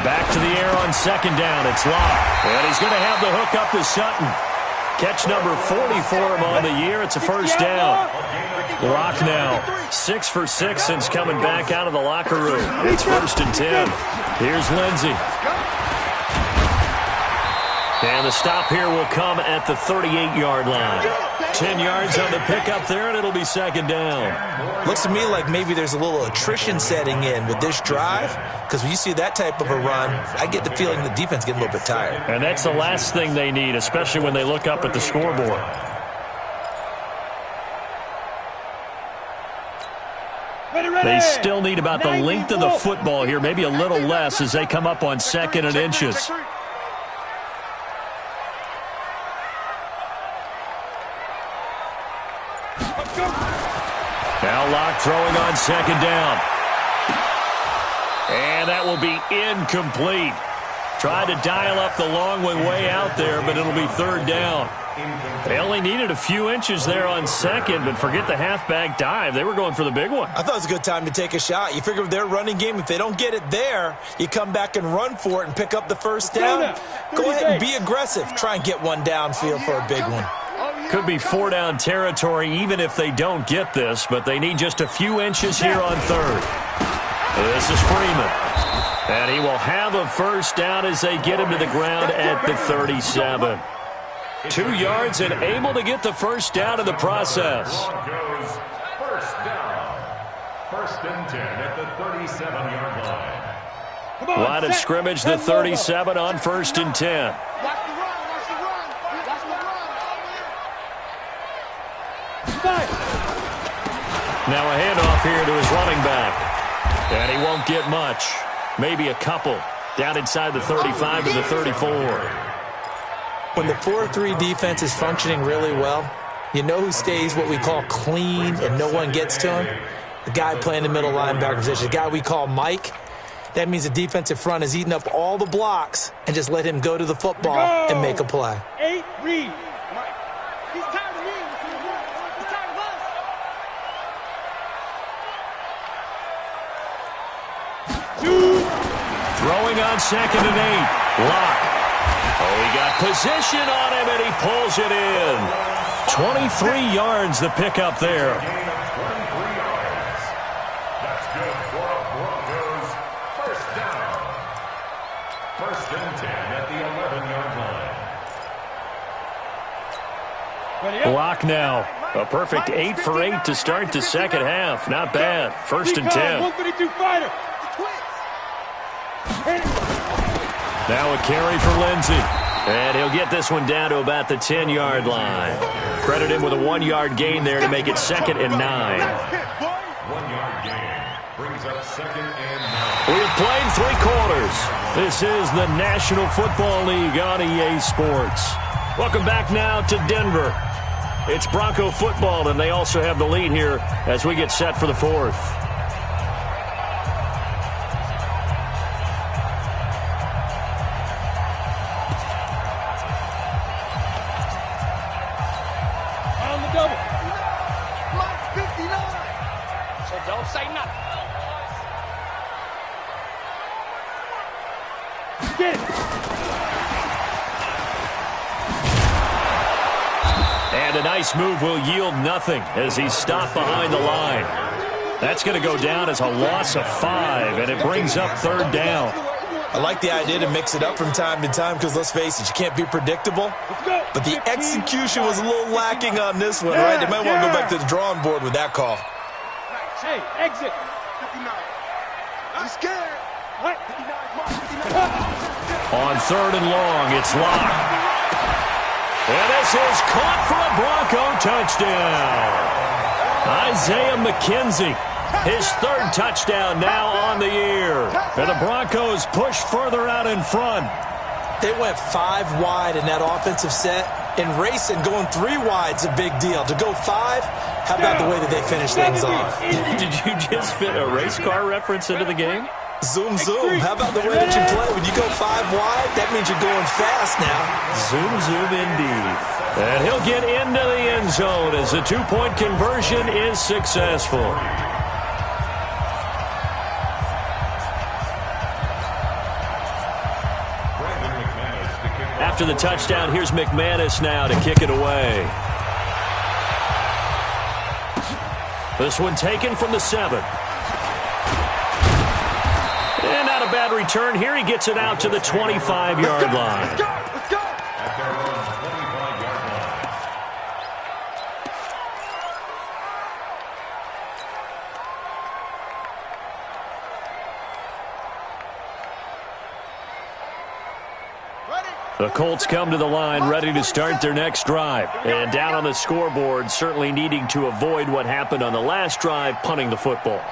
Back to the air on second down. It's Locke. And he's going to have the hook up to Sutton. Catch number 40 for him on the year. It's a first down. Locke now 6 for 6 since coming back out of the locker room. It's first and 10. Here's Lindsey. And the stop here will come at the 38-yard line. 10 yards on the pickup there, and it'll be second down. Looks to me like maybe there's a little attrition setting in with this drive, because when you see that type of a run, I get the feeling the defense getting a little bit tired. And that's the last thing they need, especially when they look up at the scoreboard. They still need about the length of the football here, maybe a little less as they come up on second and inches. Now Locke throwing on second down. And that will be incomplete. Tried to dial up the long one way out there, but it'll be third down. They only needed a few inches there on second, but forget the halfback dive. They were going for the big one. I thought it was a good time to take a shot. You figure with their running game, if they don't get it there, you come back and run for it and pick up the first down. Go ahead and be aggressive. Try and get one downfield for a big one. Could be four-down territory even if they don't get this, but they need just a few inches here on third. This is Freeman. And he will have a first down as they get him to the ground at the 37. 2 yards and able to get the first down in the process. Broncos, first down. First and 10 at the 37-yard line. Line of scrimmage, the 37 on first and 10. Now a handoff here to his running back. And he won't get much. Maybe a couple. Down inside the 35 to the 34. When the 4-3 defense is functioning really well, you know who stays what we call clean and no one gets to him? The guy playing the middle linebacker position, the guy we call Mike. That means the defensive front is eating up all the blocks and just let him go to the football and make a play. 8 read. He's tired of me. He's tired of us. Throwing on second and 8. Locke. Oh, he got position on him, and he pulls it in. 23 yards the pickup there. Gain of 23 yards. That's good for a Broncos first down. First and 10 at the 11-yard line. Locke now. A perfect 8 for 8 to start the second half. Not bad. First and 10. 152 fighter. Now a carry for Lindsey. And he'll get this one down to about the 10-yard line. Credit him with a 1-yard gain there to make it second and 9. 1-yard gain brings up second and 9. We have played 3 quarters. This is the National Football League on EA Sports. Welcome back now to Denver. It's Bronco football, and they also have the lead here as we get set for the 4th. And a nice move will yield nothing as he's stopped behind the line. That's going to go down as a loss of 5, and it brings up 3rd down. I like the idea to mix it up from time to time because, let's face it, you can't be predictable. But the execution was a little lacking on this one, right? They might want to go back to the drawing board with that call. Hey, exit. I'm scared. On 3rd and long, it's locked. And this is caught for a Bronco touchdown. Isaiah McKenzie, his 3rd touchdown now on the year. And the Broncos push further out in front. They went 5 wide in that offensive set. And racing, going 3 wide's a big deal. To go 5, how about the way that they finish things off? Did you just fit a race car reference into the game? Zoom, zoom. How about the way that you play? When you go 5 wide, that means you're going fast now. Zoom, zoom indeed. And he'll get into the end zone as the 2-point conversion is successful. After the touchdown, here's McManus now to kick it away. This one taken from the 7. And not a bad return here. He gets it out to the 25-yard line. Let's go. Let's go. At their own 25-yard line. The Colts come to the line ready to start their next drive. And down on the scoreboard, certainly needing to avoid what happened on the last drive, punting the football.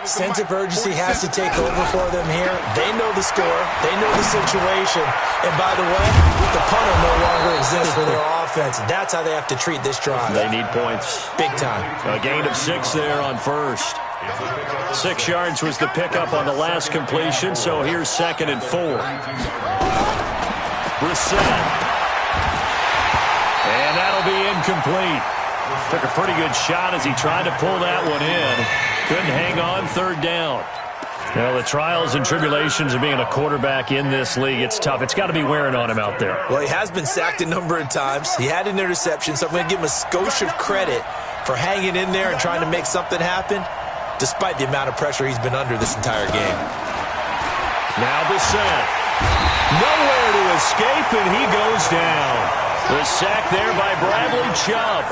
Sense of urgency has to take over for them here. They know the score. They know the situation. And by the way, the punter no longer exists for their offense. That's how they have to treat this drive. They need points. Big time. A gain of 6 there on first. 6 yards was the pickup on the last completion, so here's 2nd and 4. Brissett. And that'll be incomplete. Took a pretty good shot as he tried to pull that one in. Couldn't hang on 3rd down. You know, the trials and tribulations of being a quarterback in this league, it's tough. It's got to be wearing on him out there. Well, he has been sacked a number of times. He had an interception, so I'm going to give him a skosh of credit for hanging in there and trying to make something happen, despite the amount of pressure he's been under this entire game. Now Brissett. Nowhere to escape, and he goes down. The sack there by Bradley Chubb.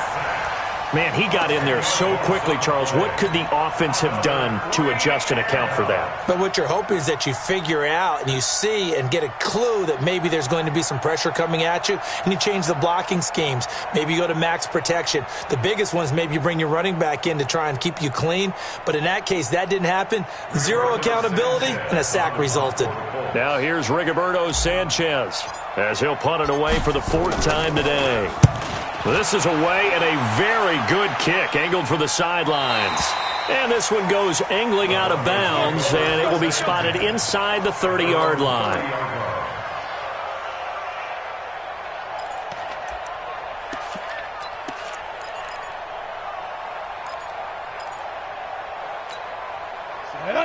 Man, he got in there so quickly, Charles. What could the offense have done to adjust and account for that? But what you're hoping is that you figure out and you see and get a clue that maybe there's going to be some pressure coming at you, and you change the blocking schemes. Maybe you go to max protection. The biggest one is maybe you bring your running back in to try and keep you clean. But in that case, that didn't happen. 0 accountability, and a sack resulted. Now here's Rigoberto Sanchez as he'll punt it away for the 4th time today. This is away and a very good kick, angled for the sidelines. And this one goes angling out of bounds, and it will be spotted inside the 30-yard line.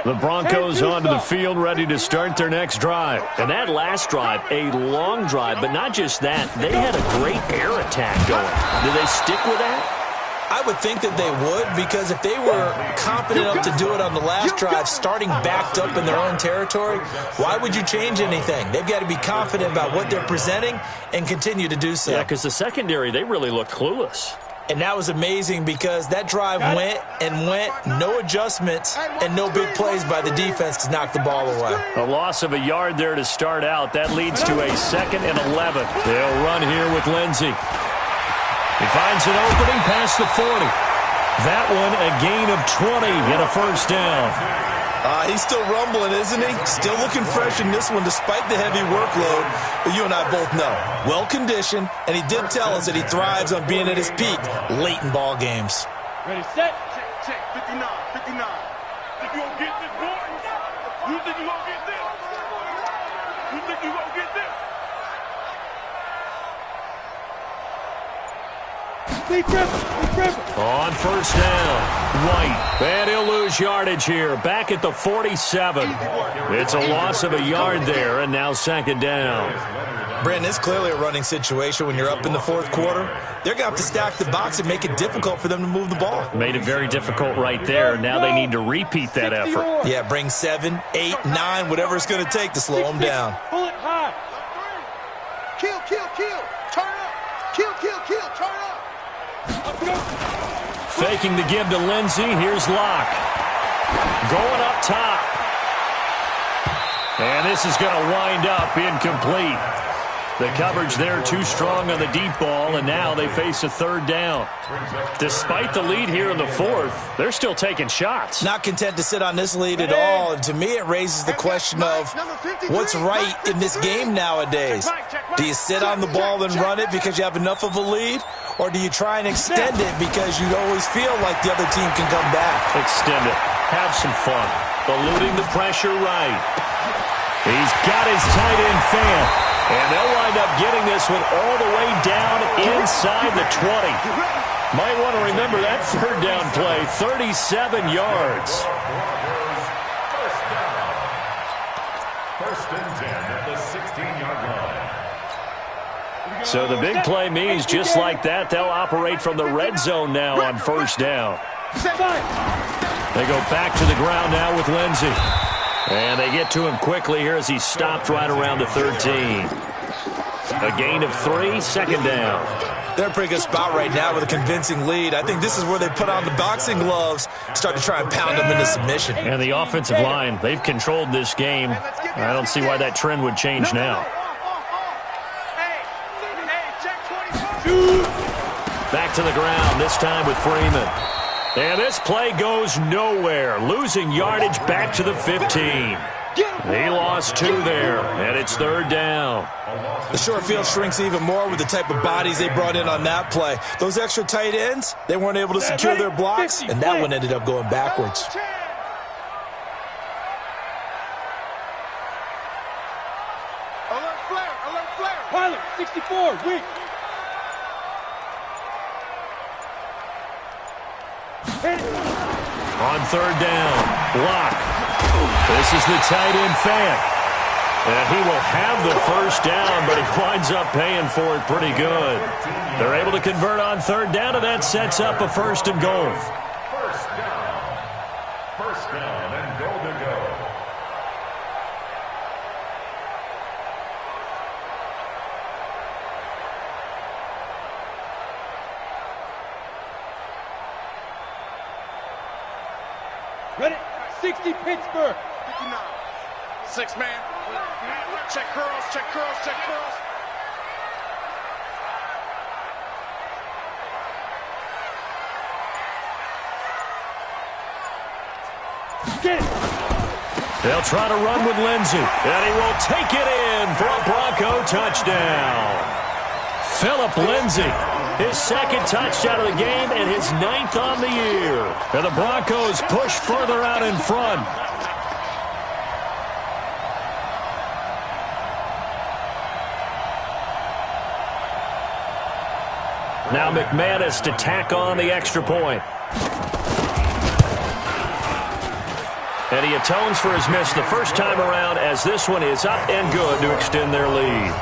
The Broncos onto the field ready to start their next drive. And that last drive, a long drive, but not just that. They had a great air attack going. Do they stick with that? I would think that they would, because if they were competent enough to do it on the last drive, starting backed up in their own territory, why would you change anything? They've got to be confident about what they're presenting and continue to do so. Yeah, because the secondary, they really looked clueless. And that was amazing because that drive went and went, no adjustments, and no big plays by the defense to knock the ball away. A loss of a yard there to start out. That leads to a 2nd and 11. They'll run here with Lindsey. He finds an opening past the 40. That one a gain of 20 and a 1st down. He's still rumbling, isn't he? Still looking fresh in this one despite the heavy workload. But you and I both know, well-conditioned, and he did tell us that he thrives on being at his peak late in ball games. Ready, set. Check, 59, 59. Think you gonna get this, boy? You think you gonna get this? You think you gonna get this? On first down, White. And he'll lose yardage here. Back at the 47. It's a loss of a yard there, and now second down. Brandon, it's clearly a running situation when you're up in the fourth quarter. They're going to have to stack the box and make it difficult for them to move the ball. Made it very difficult right there. Now they need to repeat that effort. Yeah, bring 7, 8, 9, whatever it's going to take to slow them down. Pull it high. Kill, kill, kill. Turn up. Kill, kill, kill. Turn up. Faking the give to Lindsey. Here's Locke. Going up top. And this is going to wind up incomplete. The coverage there too strong on the deep ball, and now they face a third down. Despite the lead here in the fourth, they're still taking shots. Not content to sit on this lead at all, and to me it raises the question of what's right in this game nowadays. Do you sit on the ball and run it because you have enough of a lead, or do you try and extend it because you always feel like the other team can come back? Extend it. Have some fun. Eluding the pressure right. He's got his tight end fan. And they'll wind up getting this one all the way down inside the 20. Might want to remember that third down play, 37 yards. First and 10 at the 16-yard line. So the big play means just like that, they'll operate from the red zone now on first down. They go back to the ground now with Lindsey. And they get to him quickly here as he's stopped right around the 13. A gain of 3, second down. They're in a pretty good spot right now with a convincing lead. I think this is where they put on the boxing gloves, start to try and pound them into submission. And the offensive line, they've controlled this game. I don't see why that trend would change now. Back to the ground, this time with Freeman. And this play goes nowhere. Losing yardage back to the 15. He lost 2 there, and it's third down. The short field shrinks even more with the type of bodies they brought in on that play. Those extra tight ends, they weren't able to secure their blocks, and that one ended up going backwards. Alert flare, alert flare. Pilot, 64, weak. On third down, Locke. This is the tight end fan. And he will have the first down, but he winds up paying for it pretty good. They're able to convert on third down, and that sets up a first and goal. First down and goal to go. Ready? 60 Pittsburgh. 59. 6-man. Check curls, check curls, check curls. Get it. They'll try to run with Lindsey, and he will take it in for a Bronco touchdown. Phillip Lindsay, his second touchdown of the game and his 9th on the year. And the Broncos push further out in front. Now McManus to tack on the extra point. And he atones for his miss the first time around as this one is up and good to extend their lead.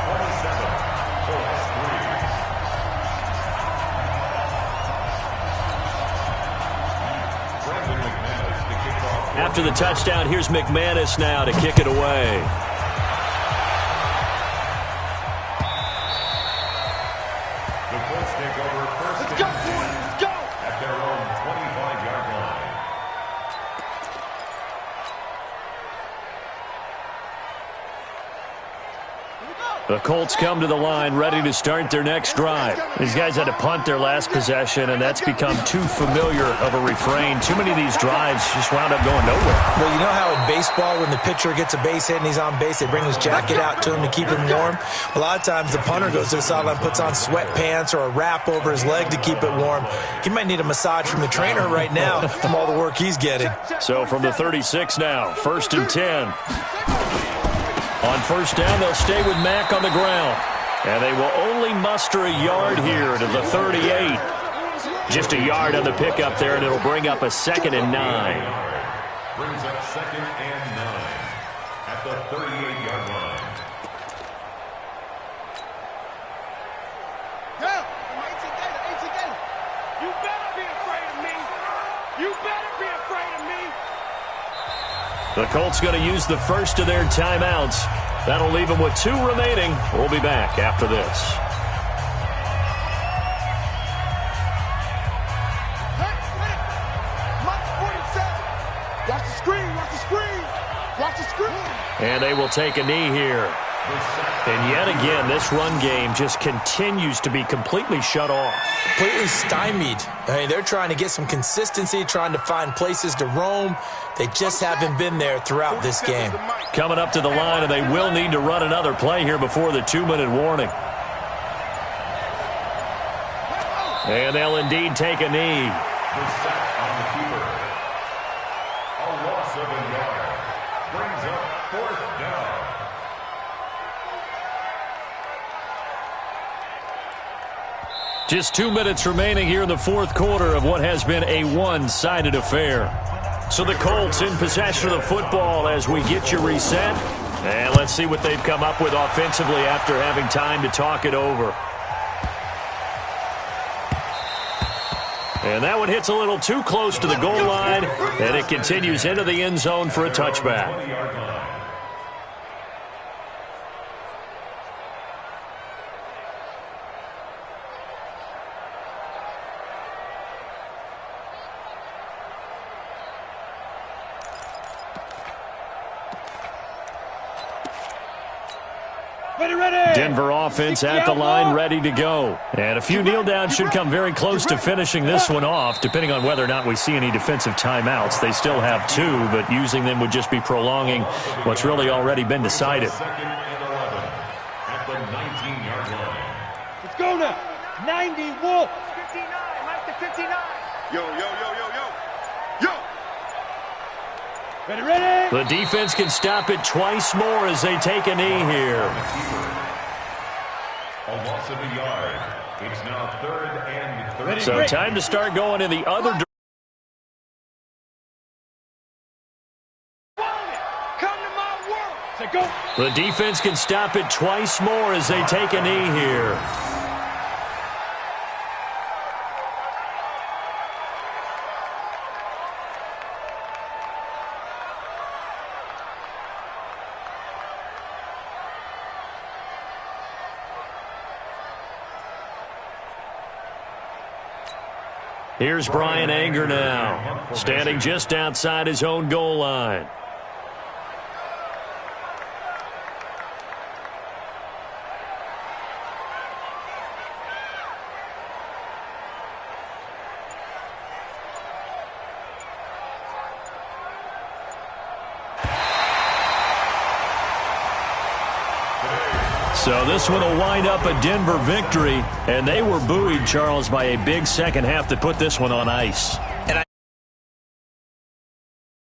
After the touchdown, here's McManus now to kick it away. The Colts take over first and 10 at their own 25-yard line. The Colts come to the line ready to start their next drive. These guys had to punt their last possession, and that's become too familiar of a refrain. Too many of these drives just wound up going nowhere. Well, you know how in baseball when the pitcher gets a base hit and he's on base, they bring his jacket out to him to keep him warm? A lot of times the punter goes to the sideline, puts on sweatpants or a wrap over his leg to keep it warm. He might need a massage from the trainer right now from all the work he's getting. So from the 36 now, first and 10. On first down, they'll stay with Mack on the ground. And they will only muster a yard here to the 38. Just a yard on the pickup there, and it'll bring up a 2nd and 9. Brings up 2nd and 9 at the 38-yard line. You better be afraid of me. You better be afraid of me. The Colts going to use the first of their timeouts. That'll leave them with 2 remaining. We'll be back after this. Watch the screen, watch the screen, watch the screen. And they will take a knee here. And yet again, this run game just continues to be completely shut off. Completely stymied. I mean, they're trying to get some consistency, trying to find places to roam. They just haven't been there throughout this game. Coming up to the line, and they will need to run another play here before the 2-minute warning. And they'll indeed take a knee. The sack on the keeper. A loss of a yard. Brings up 4th down. Just 2 minutes remaining here in the 4th quarter of what has been a one-sided affair. So the Colts in possession of the football as we get you reset. And let's see what they've come up with offensively after having time to talk it over. And that one hits a little too close to the goal line, and it continues into the end zone for a touchback. 20-yard line. Denver offense at the line, ready to go. And a few kneel downs should come very close to finishing this one off, depending on whether or not we see any defensive timeouts. They still have 2, but using them would just be prolonging what's really already been decided. 2nd and 11 at the 19-yard line. Let's go now. 90, Wolf. 59, Mike to 59. Yo, yo, yo, yo, yo. Yo! Ready, ready. The defense can stop it twice more as they take a knee here. A loss of a yard. It's now 3rd and 30. So time to start going in the other direction. Come to my world. Say go. The defense can stop it twice more as they take a knee here. Here's Brian Anger now, standing just outside his own goal line. So this one will wind up a Denver victory, and they were buoyed, Charles, by a big second half that put this one on ice.